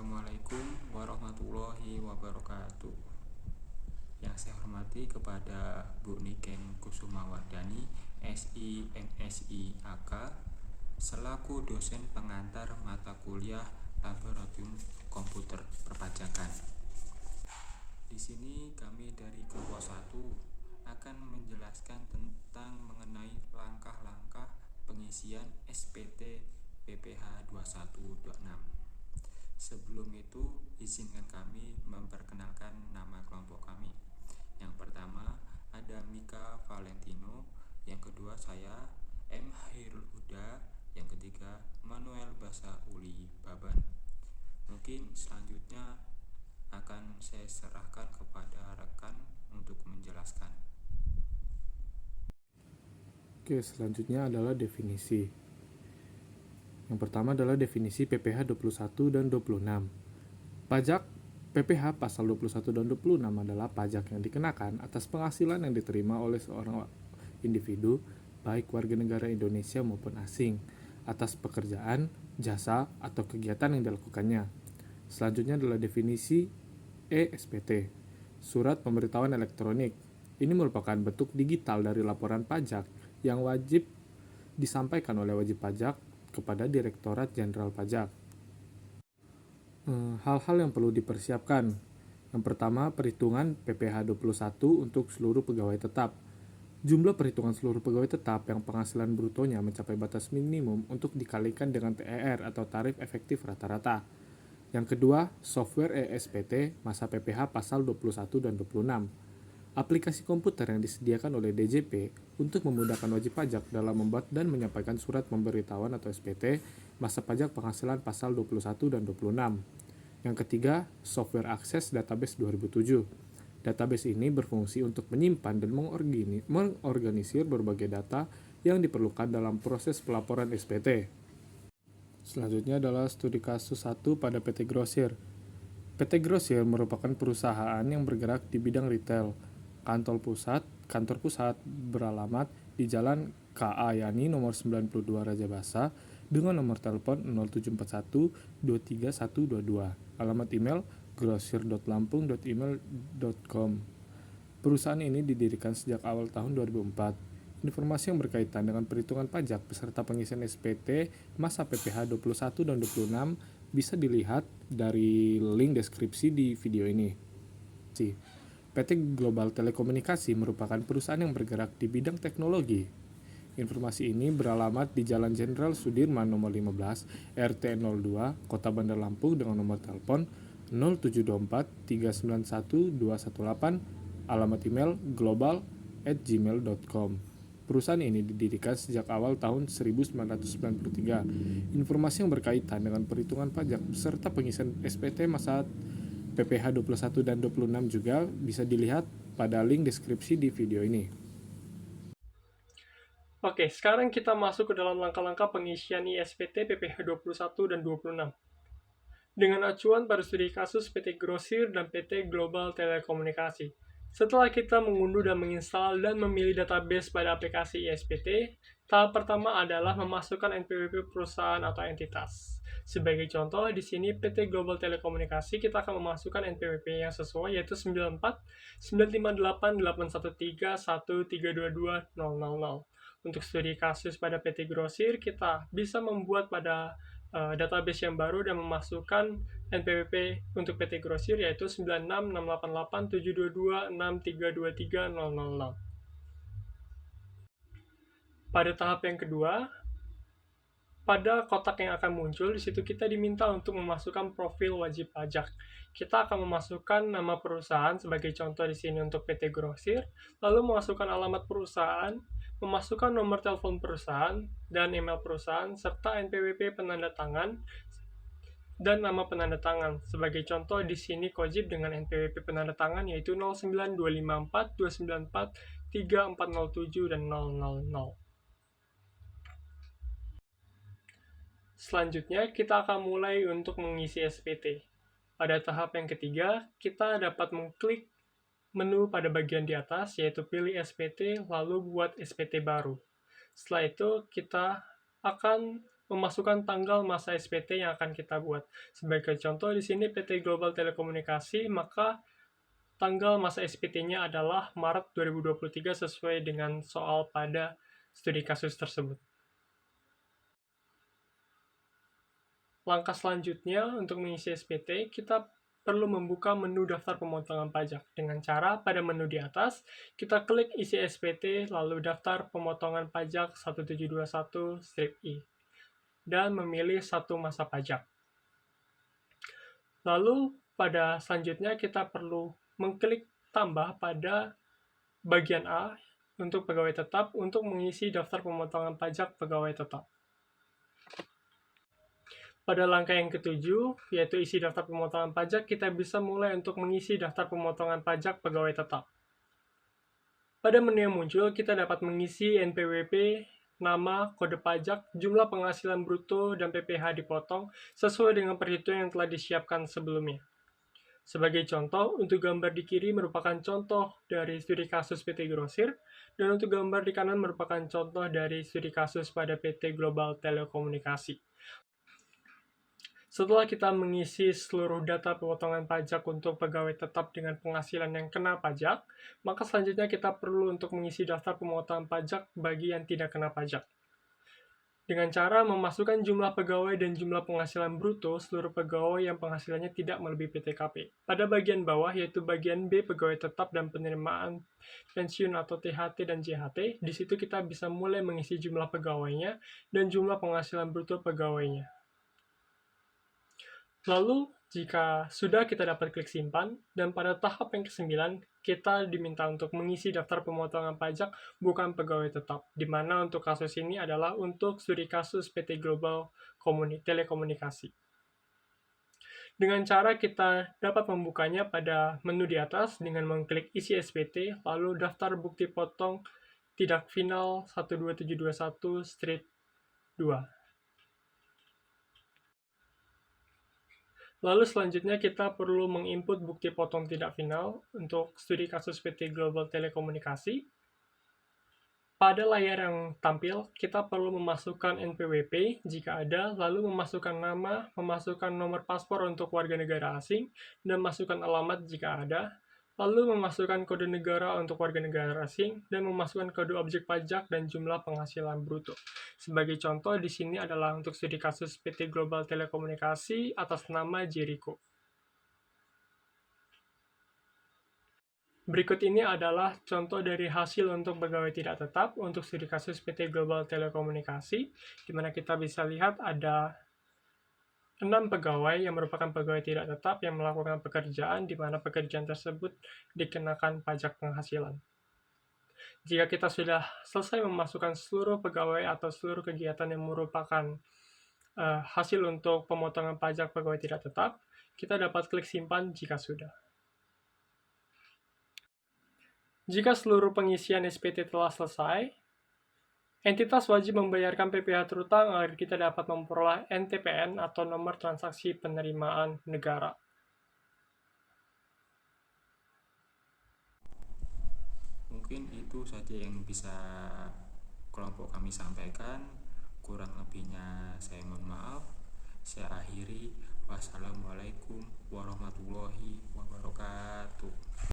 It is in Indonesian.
Assalamualaikum warahmatullahi wabarakatuh. Yang saya hormati kepada Bu Niken Kusumawardani, SI MSI AK, selaku dosen pengantar mata kuliah Laboratorium Komputer Perpajakan. Di sini kami dari kelompok 1 akan menjelaskan tentang mengenai langkah-langkah pengisian SPT PPH 21.6. Sebelum itu, izinkan kami memperkenalkan nama kelompok kami. Yang pertama ada Mika Valentino, yang kedua saya M. Hairul Huda, yang ketiga Manuel Basa Uli Baban. Mungkin selanjutnya akan saya serahkan kepada rekan untuk menjelaskan. Oke, selanjutnya adalah definisi. Yang pertama adalah definisi PPH 21 dan 26. Pajak PPH pasal 21 dan 26 adalah pajak yang dikenakan atas penghasilan yang diterima oleh seorang individu, baik warga negara Indonesia maupun asing, atas pekerjaan, jasa, atau kegiatan yang dilakukannya. Selanjutnya adalah definisi SPT, surat pemberitahuan elektronik. Ini merupakan bentuk digital dari laporan pajak yang wajib disampaikan oleh wajib pajak kepada Direktorat Jenderal Pajak. Hal-hal yang perlu dipersiapkan. Yang pertama, perhitungan PPH 21 untuk seluruh pegawai tetap. Jumlah perhitungan seluruh pegawai tetap yang penghasilan brutonya mencapai batas minimum untuk dikalikan dengan TER atau tarif efektif rata-rata. Yang kedua, software ESPT masa PPH pasal 21 dan 26. Aplikasi komputer yang disediakan oleh DJP untuk memudahkan wajib pajak dalam membuat dan menyampaikan surat pemberitahuan atau SPT masa pajak penghasilan pasal 21 dan 26. Yang ketiga, software akses database 2007. Database ini berfungsi untuk menyimpan dan mengorganisir berbagai data yang diperlukan dalam proses pelaporan SPT. Selanjutnya adalah studi kasus 1 pada PT Grosir. PT Grosir merupakan perusahaan yang bergerak di bidang retail. Kantor pusat beralamat di Jalan K.A. Yani nomor 92 Raja Basa dengan nomor telepon 0741 23122. Alamat email grosir.lampung.email.com. Perusahaan ini didirikan sejak awal tahun 2004. Informasi yang berkaitan dengan perhitungan pajak beserta pengisian SPT masa PPH 21 dan 26 bisa dilihat dari link deskripsi di video ini. PT Global Telekomunikasi merupakan perusahaan yang bergerak di bidang teknologi. Informasi ini beralamat di Jalan Jenderal Sudirman nomor 15, RT 02, Kota Bandar Lampung dengan nomor telepon 0724 391 218, alamat email global@gmail.com. Perusahaan ini didirikan sejak awal tahun 1993. Informasi yang berkaitan dengan perhitungan pajak beserta pengisian SPT masa PPH 21 dan 26 juga bisa dilihat pada link deskripsi di video ini. Oke, sekarang kita masuk ke dalam langkah-langkah pengisian ISPT PPH 21 dan 26. Dengan acuan pada studi kasus PT Grosir dan PT Global Telekomunikasi. Setelah kita mengunduh dan menginstal dan memilih database pada aplikasi ISPT, tahap pertama adalah memasukkan NPWP perusahaan atau entitas. Sebagai contoh, di sini PT Global Telekomunikasi kita akan memasukkan NPWP yang sesuai yaitu 94 958 813 1322 000. Untuk studi kasus pada PT Grosir, kita bisa membuat pada database yang baru dan memasukkan NPWP untuk PT Grosir yaitu 966887226323000. Pada tahap yang kedua, pada kotak yang akan muncul, di situ kita diminta untuk memasukkan profil wajib pajak. Kita akan memasukkan nama perusahaan sebagai contoh di sini untuk PT Grosir, lalu memasukkan alamat perusahaan, memasukkan nomor telepon perusahaan dan email perusahaan serta NPWP penanda tangan dan nama penanda tangan. Sebagai contoh di sini Kojib dengan NPWP penanda tangan yaitu 09254 294 3407 dan 000. Selanjutnya, kita akan mulai untuk mengisi SPT. Pada tahap yang ketiga, kita dapat mengklik menu pada bagian di atas, yaitu pilih SPT, lalu buat SPT baru. Setelah itu, kita akan memasukkan tanggal masa SPT yang akan kita buat. Sebagai contoh di sini PT Global Telekomunikasi, maka tanggal masa SPT-nya adalah Maret 2023 sesuai dengan soal pada studi kasus tersebut. Langkah selanjutnya untuk mengisi SPT, kita perlu membuka menu daftar pemotongan pajak. Dengan cara pada menu di atas, kita klik isi SPT lalu daftar pemotongan pajak 1721-I dan memilih satu masa pajak. Lalu pada selanjutnya kita perlu mengklik tambah pada bagian A untuk pegawai tetap untuk mengisi daftar pemotongan pajak pegawai tetap. Pada langkah yang ketujuh, yaitu isi daftar pemotongan pajak, kita bisa mulai untuk mengisi daftar pemotongan pajak pegawai tetap. Pada menu yang muncul, kita dapat mengisi NPWP, nama, kode pajak, jumlah penghasilan bruto, dan PPh dipotong sesuai dengan perhitungan yang telah disiapkan sebelumnya. Sebagai contoh, untuk gambar di kiri merupakan contoh dari studi kasus PT Grosir, dan untuk gambar di kanan merupakan contoh dari studi kasus pada PT Global Telekomunikasi. Setelah kita mengisi seluruh data pemotongan pajak untuk pegawai tetap dengan penghasilan yang kena pajak, maka selanjutnya kita perlu untuk mengisi daftar pemotongan pajak bagi yang tidak kena pajak. Dengan cara memasukkan jumlah pegawai dan jumlah penghasilan bruto seluruh pegawai yang penghasilannya tidak melebihi PTKP. Pada bagian bawah, yaitu bagian B, pegawai tetap dan penerimaan pensiun atau THT dan JHT, di situ kita bisa mulai mengisi jumlah pegawainya dan jumlah penghasilan bruto pegawainya. Lalu, jika sudah kita dapat klik simpan, dan pada tahap yang ke-9, kita diminta untuk mengisi daftar pemotongan pajak bukan pegawai tetap, di mana untuk kasus ini adalah untuk studi kasus PT Global Telekomunikasi. Dengan cara kita dapat membukanya pada menu di atas dengan mengklik isi SPT, lalu daftar bukti potong tidak final 12721-2. Lalu selanjutnya kita perlu menginput bukti potong tidak final untuk studi kasus PT Global Telekomunikasi. Pada layar yang tampil, kita perlu memasukkan NPWP jika ada, lalu memasukkan nama, memasukkan nomor paspor untuk warga negara asing, dan masukkan alamat jika ada, lalu memasukkan kode negara untuk warga negara asing, dan memasukkan kode objek pajak dan jumlah penghasilan bruto. Sebagai contoh, di sini adalah untuk studi kasus PT Global Telekomunikasi atas nama Jericho. Berikut ini adalah contoh dari hasil untuk pegawai tidak tetap untuk studi kasus PT Global Telekomunikasi, di mana kita bisa lihat ada 6 pegawai yang merupakan pegawai tidak tetap yang melakukan pekerjaan di mana pekerjaan tersebut dikenakan pajak penghasilan. Jika kita sudah selesai memasukkan seluruh pegawai atau seluruh kegiatan yang merupakan hasil untuk pemotongan pajak pegawai tidak tetap, kita dapat klik simpan jika sudah. Jika seluruh pengisian SPT telah selesai, entitas wajib membayarkan PPh terutang agar kita dapat memperoleh NTPN atau nomor transaksi penerimaan negara. Mungkin itu saja yang bisa kelompok kami sampaikan. Kurang lebihnya saya mohon maaf. Saya akhiri. Wassalamualaikum warahmatullahi wabarakatuh.